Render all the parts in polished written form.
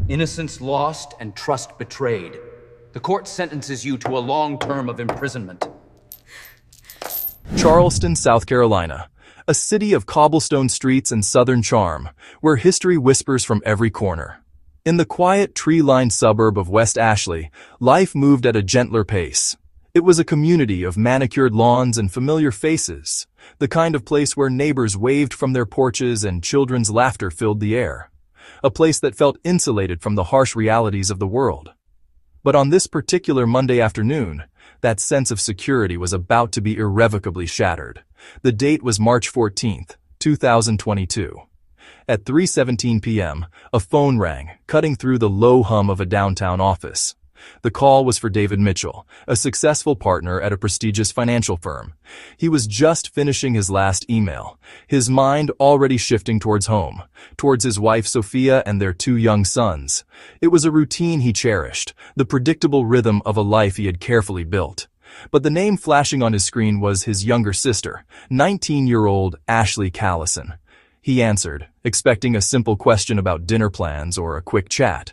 Innocence lost and trust betrayed. The court sentences you to a long term of imprisonment. Charleston, South Carolina, a city of cobblestone streets and southern charm, where history whispers from every corner. In the quiet, tree-lined suburb of West Ashley, life moved at a gentler pace. It was a community of manicured lawns and familiar faces, the kind of place where neighbors waved from their porches and children's laughter filled the air. A place that felt insulated from the harsh realities of the world. But on this particular Monday afternoon, that sense of security was about to be irrevocably shattered. The date was March 14th, 2022. At 3:17 p.m., a phone rang, cutting through the low hum of a downtown office. The call was for David Mitchell, a successful partner at a prestigious financial firm. He was just finishing his last email, his mind already shifting towards home, towards his wife Sophia and their 2 young sons. It was a routine he cherished, the predictable rhythm of a life he had carefully built. But the name flashing on his screen was his younger sister, 19-year-old Ashley Callison. He answered, expecting a simple question about dinner plans or a quick chat.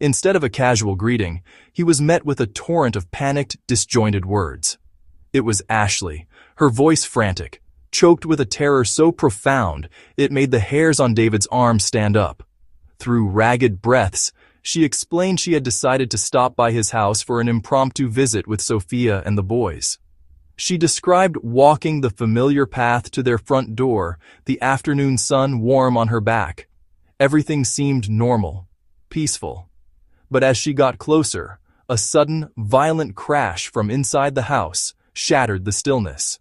Instead of a casual greeting, he was met with a torrent of panicked, disjointed words. It was Ashley, her voice frantic, choked with a terror so profound it made the hairs on David's arm stand up. Through ragged breaths, she explained she had decided to stop by his house for an impromptu visit with Sophia and the boys. She described walking the familiar path to their front door, the afternoon sun warm on her back. Everything seemed normal, peaceful. But as she got closer, a sudden, violent crash from inside the house shattered the stillness.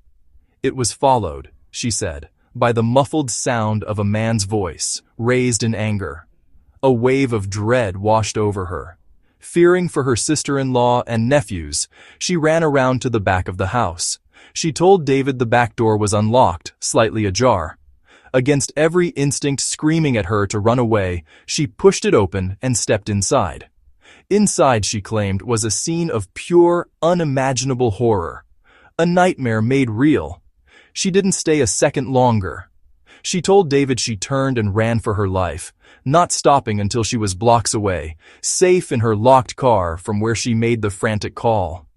It was followed, she said, by the muffled sound of a man's voice, raised in anger. A wave of dread washed over her. Fearing for her sister-in-law and nephews, she ran around to the back of the house. She told David the back door was unlocked, slightly ajar. Against every instinct screaming at her to run away, she pushed it open and stepped inside. Inside, she claimed, was a scene of pure, unimaginable horror. A nightmare made real. She didn't stay a second longer. She told David she turned and ran for her life, not stopping until she was blocks away, safe in her locked car from where she made the frantic call.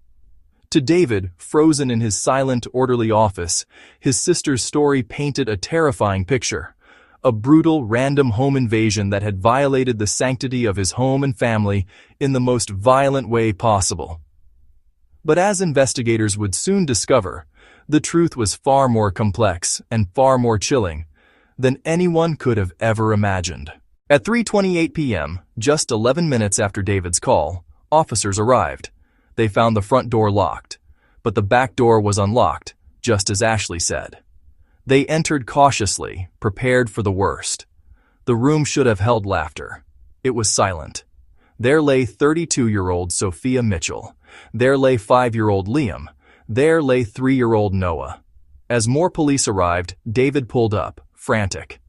To David, frozen in his silent, orderly office, his sister's story painted a terrifying picture. A brutal, random home invasion that had violated the sanctity of his home and family in the most violent way possible. But as investigators would soon discover, the truth was far more complex and far more chilling than anyone could have ever imagined. At 3:28 p.m., just 11 minutes after David's call, officers arrived. They found the front door locked, but the back door was unlocked, just as Ashley said. They entered cautiously, prepared for the worst. The room should have held laughter. It was silent. There lay 32-year-old Sophia Mitchell. There lay 5-year-old Liam. There lay 3-year-old Noah. As more police arrived, David pulled up, frantic.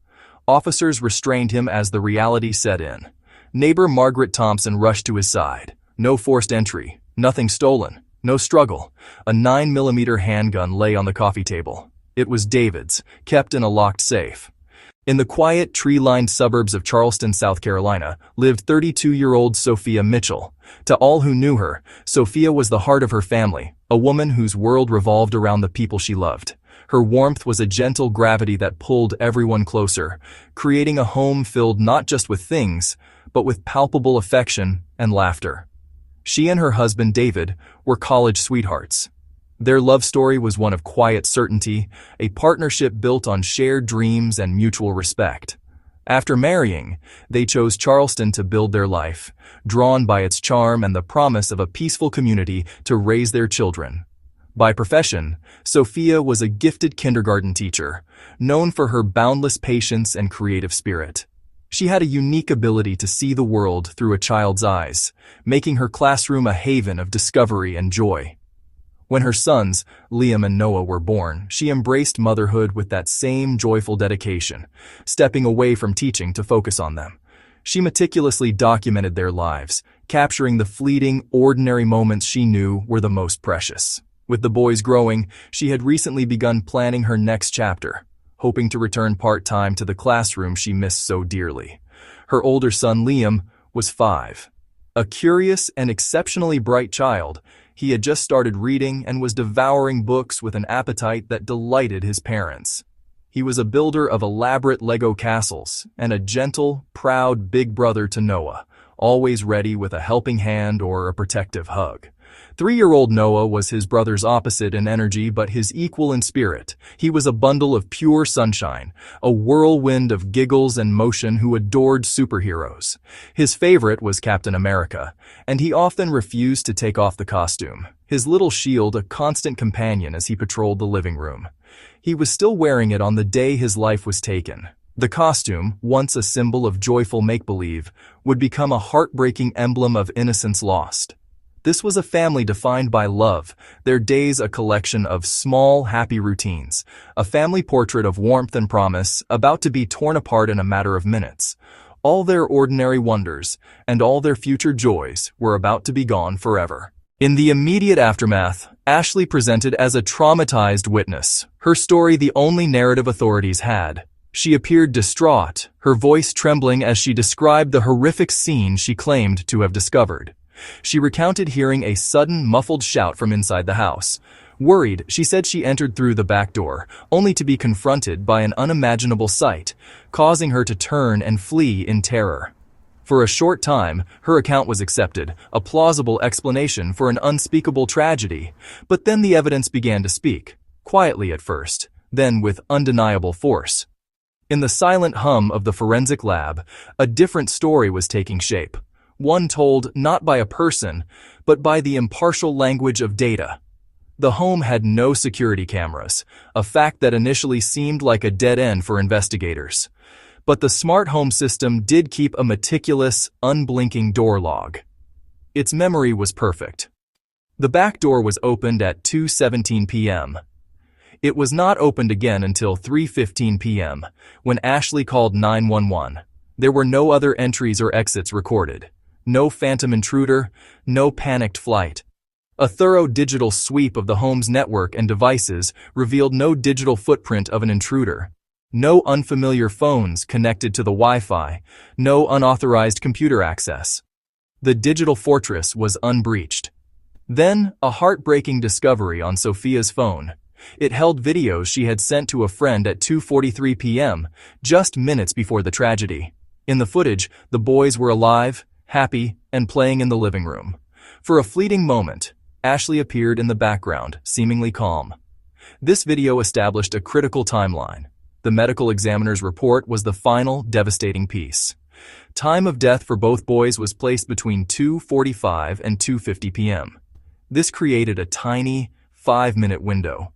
Officers restrained him as the reality set in. Neighbor Margaret Thompson rushed to his side. No forced entry, nothing stolen, no struggle. A 9mm handgun lay on the coffee table. It was David's, kept in a locked safe. In the quiet, tree-lined suburbs of Charleston, South Carolina, lived 32-year-old Sophia Mitchell. To all who knew her, Sophia was the heart of her family, a woman whose world revolved around the people she loved. Her warmth was a gentle gravity that pulled everyone closer, creating a home filled not just with things, but with palpable affection and laughter. She and her husband, David, were college sweethearts. Their love story was one of quiet certainty, a partnership built on shared dreams and mutual respect. After marrying, they chose Charleston to build their life, drawn by its charm and the promise of a peaceful community to raise their children. By profession, Sophia was a gifted kindergarten teacher, known for her boundless patience and creative spirit. She had a unique ability to see the world through a child's eyes, making her classroom a haven of discovery and joy. When her sons, Liam and Noah, were born, she embraced motherhood with that same joyful dedication, stepping away from teaching to focus on them. She meticulously documented their lives, capturing the fleeting, ordinary moments she knew were the most precious. With the boys growing, she had recently begun planning her next chapter, hoping to return part-time to the classroom she missed so dearly. Her older son, Liam, was 5. A curious and exceptionally bright child, he had just started reading and was devouring books with an appetite that delighted his parents. He was a builder of elaborate Lego castles and a gentle, proud big brother to Noah, always ready with a helping hand or a protective hug. 3-year-old Noah was his brother's opposite in energy but his equal in spirit. He was a bundle of pure sunshine, a whirlwind of giggles and motion who adored superheroes. His favorite was Captain America, and he often refused to take off the costume, his little shield a constant companion as he patrolled the living room. He was still wearing it on the day his life was taken. The costume, once a symbol of joyful make-believe, would become a heartbreaking emblem of innocence lost. This was a family defined by love, their days a collection of small, happy routines, a family portrait of warmth and promise, about to be torn apart in a matter of minutes. All their ordinary wonders, and all their future joys, were about to be gone forever. In the immediate aftermath, Ashley presented as a traumatized witness, her story the only narrative authorities had. She appeared distraught, her voice trembling as she described the horrific scene she claimed to have discovered. She recounted hearing a sudden, muffled shout from inside the house. Worried, she said she entered through the back door, only to be confronted by an unimaginable sight, causing her to turn and flee in terror. For a short time, her account was accepted, a plausible explanation for an unspeakable tragedy, but then the evidence began to speak, quietly at first, then with undeniable force. In the silent hum of the forensic lab, a different story was taking shape. One told not by a person, but by the impartial language of data. The home had no security cameras, a fact that initially seemed like a dead end for investigators. But the smart home system did keep a meticulous, unblinking door log. Its memory was perfect. The back door was opened at 2:17 p.m. It was not opened again until 3:15 p.m., when Ashley called 911. There were no other entries or exits recorded. No phantom intruder, no panicked flight. A thorough digital sweep of the home's network and devices revealed no digital footprint of an intruder. No unfamiliar phones connected to the Wi-Fi, no unauthorized computer access. The digital fortress was unbreached. Then, a heartbreaking discovery on Sophia's phone. It held videos she had sent to a friend at 2:43 p.m., just minutes before the tragedy. In the footage, the boys were alive, happy, and playing in the living room. For a fleeting moment, Ashley appeared in the background, seemingly calm. This video established a critical timeline. The medical examiner's report was the final, devastating piece. Time of death for both boys was placed between 2:45 and 2:50 p.m. This created a tiny, 5-minute window.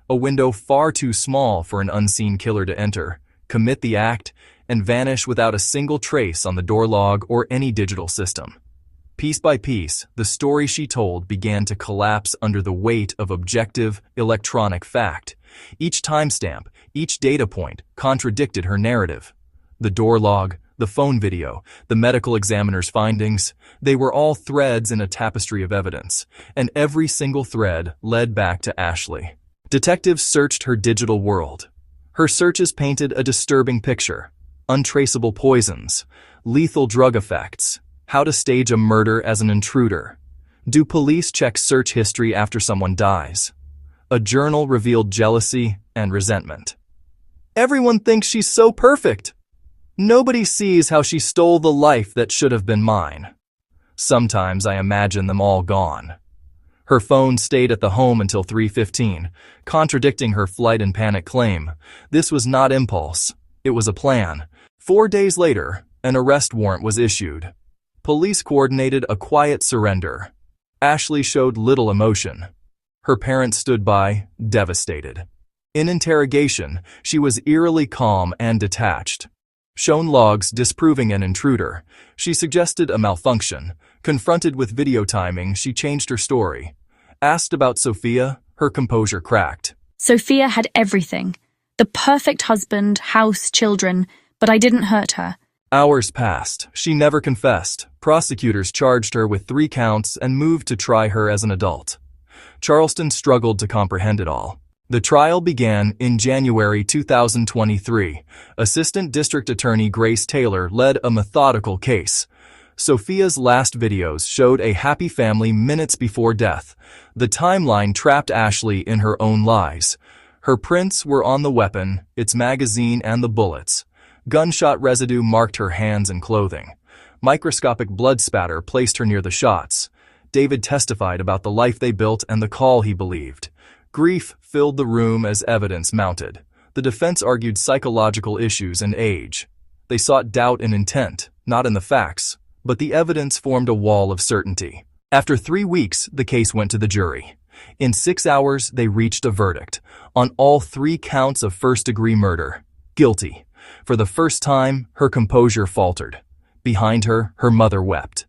A window far too small for an unseen killer to enter, commit the act, and vanish without a single trace on the door log or any digital system. Piece by piece, the story she told began to collapse under the weight of objective, electronic fact. Each timestamp, each data point, contradicted her narrative. The door log, the phone video, the medical examiner's findings, they were all threads in a tapestry of evidence, and every single thread led back to Ashley. Detectives searched her digital world. Her searches painted a disturbing picture. Untraceable poisons, lethal drug effects, how to stage a murder as an intruder. Do police check search history after someone dies? A journal revealed jealousy and resentment. Everyone thinks she's so perfect. Nobody sees how she stole the life that should have been mine. Sometimes I imagine them all gone. Her phone stayed at the home until 3:15, contradicting her flight and panic claim. This was not impulse. It was a plan. 4 days later, an arrest warrant was issued. Police coordinated a quiet surrender. Ashley showed little emotion. Her parents stood by, devastated. In interrogation, she was eerily calm and detached. Shown logs disproving an intruder, she suggested a malfunction. Confronted with video timing, she changed her story. Asked about Sophia, her composure cracked. Sophia had everything. The perfect husband, house, children, but I didn't hurt her. Hours passed. She never confessed. Prosecutors charged her with 3 counts and moved to try her as an adult. Charleston struggled to comprehend it all. The trial began in January 2023. Assistant District Attorney Grace Taylor led a methodical case. Sophia's last videos showed a happy family minutes before death. The timeline trapped Ashley in her own lies. Her prints were on the weapon, its magazine, and the bullets. Gunshot residue marked her hands and clothing. Microscopic blood spatter placed her near the shots. David testified about the life they built and the call he believed. Grief filled the room as evidence mounted. The defense argued psychological issues and age. They sought doubt in intent, not in the facts, but the evidence formed a wall of certainty. After 3 weeks, the case went to the jury. In 6 hours, they reached a verdict on all 3 counts of first-degree murder. Guilty. For the first time, her composure faltered. Behind her, her mother wept.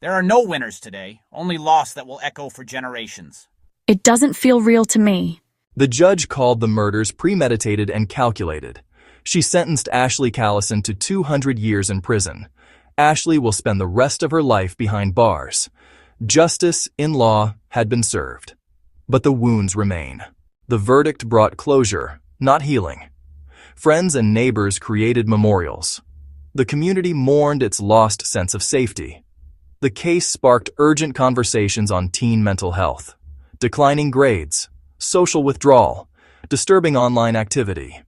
There are no winners today, only loss that will echo for generations. It doesn't feel real to me. The judge called the murders premeditated and calculated. She sentenced Ashley Callison to 200 years in prison. Ashley will spend the rest of her life behind bars. Justice, in law, had been served. But the wounds remain. The verdict brought closure, not healing. Friends and neighbors created memorials. The community mourned its lost sense of safety. The case sparked urgent conversations on teen mental health, declining grades, social withdrawal, disturbing online activity.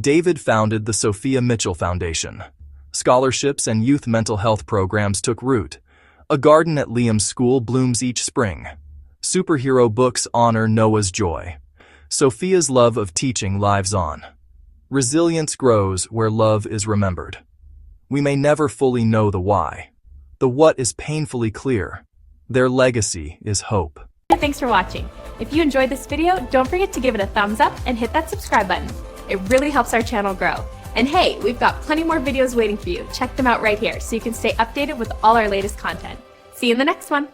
David founded the Sophia Mitchell Foundation. Scholarships and youth mental health programs took root. A garden at Liam's school blooms each spring. Superhero books honor Noah's joy. Sophia's love of teaching lives on. Resilience grows where love is remembered. We may never fully know the why. The what is painfully clear. Their legacy is hope. Thanks for watching. If you enjoyed this video, don't forget to give it a thumbs up and hit that subscribe button. It really helps our channel grow. And hey, we've got plenty more videos waiting for you. Check them out right here so you can stay updated with all our latest content. See you in the next one.